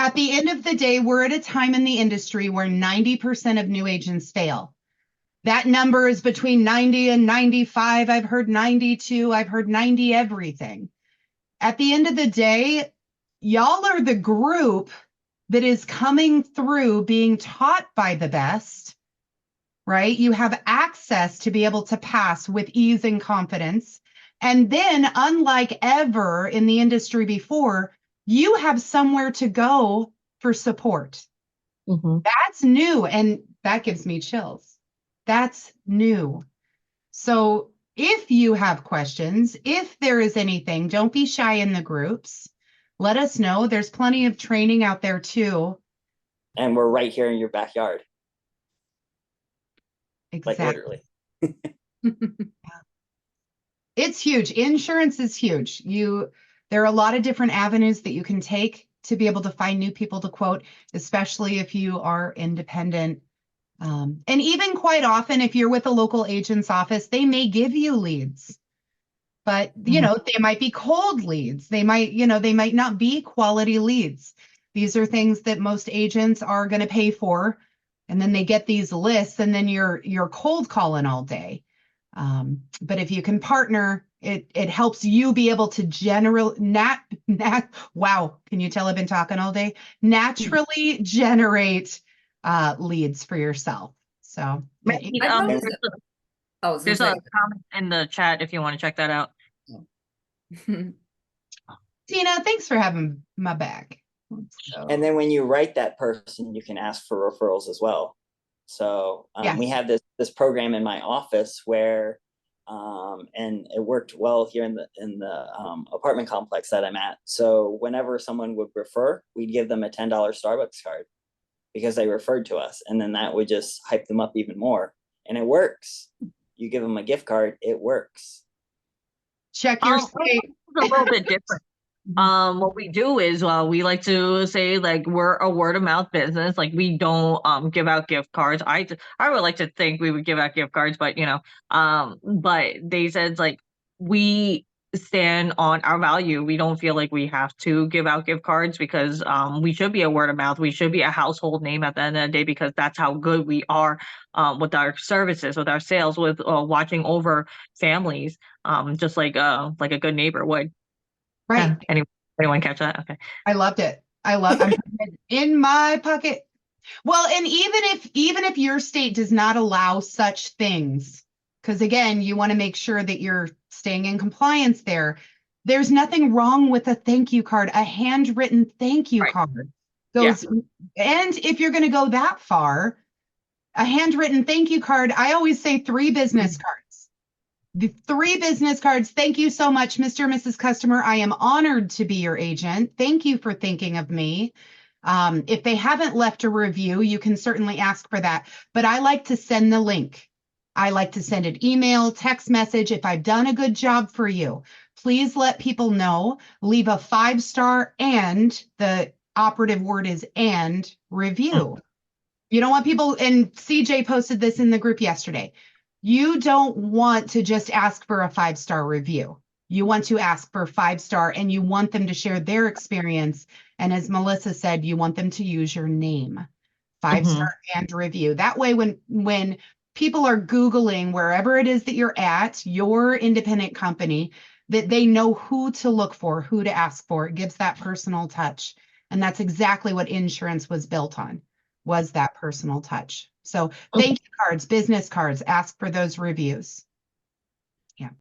At the end of the day, we're at a time in the industry where 90% of new agents fail. That number is between 90 and 95. I've heard 92. I've heard 90 everything. At the end of the day, y'all are the group that is coming through being taught by the best, right? You have access to be able to pass with ease and confidence. And then, unlike ever in the industry before, you have somewhere to go for support. That's new, and that gives me chills. That's new. So if you have questions, if there is anything, don't be shy in the groups. Let us know. There's plenty of training out there too. And we're right here in your backyard. Exactly. Like literally. It's huge. Insurance is huge. There are a lot of different avenues that you can take to be able to find new people to quote, especially if you are independent. And even quite often, if you're with a local agent's office, they may give you leads, but they might be cold leads. They might not be quality leads. These are things that most agents are going to pay for. And then they get these lists and then you're cold calling all day. But if you can partner, it helps you be able to wow, can you tell I've been talking all day? Naturally generate leads for yourself. So there's a comment in the chat if you want to check that out. Tina, thanks for having my back. And then when you write that person, you can ask for referrals as well. So yes. We have this program in my office where and it worked well here in the apartment complex that I'm at. So whenever someone would refer, we'd give them a $10 Starbucks card because they referred to us, and then that would just hype them up even more. And it works. You give them a gift card, it works. Check your state. It's a little bit different. What we do is we like to say like we're a word of mouth business. Like we don't give out gift cards. I would like to think we would give out gift cards, but but they said like we stand on our value. We don't feel like we have to give out gift cards because we should be a word of mouth. We should be a household name at the end of the day because that's how good we are with our services, with our sales, with watching over families, just like a good neighbor would. Right. Anyone catch that? Okay. I loved it. I'm putting it in my pocket. Well, and even if your state does not allow such things, because again, you want to make sure that you're staying in compliance there. There's nothing wrong with a thank you card, a handwritten thank you card. And if you're going to go that far, a handwritten thank you card, I always say 3 business cards. The 3 business cards. Thank you so much, Mr. and Mrs. Customer. I am honored to be your agent. Thank you for thinking of me. If they haven't left a review, you can certainly ask for that. But I like to send the link. I like to send an email, text message. If I've done a good job for you, please let people know. Leave a 5-star and the operative word is and review. You don't want people, and CJ posted this in the group yesterday. You don't want to just ask for a 5-star review. You want to ask for 5-star and you want them to share their experience. And as Melissa said, you want them to use your name, 5-star and review. That way, when people are Googling wherever it is that you're at, your independent company, that they know who to look for, who to ask for. It gives that personal touch. And that's exactly what insurance was built on, was that personal touch. So thank you cards, business cards, ask for those reviews.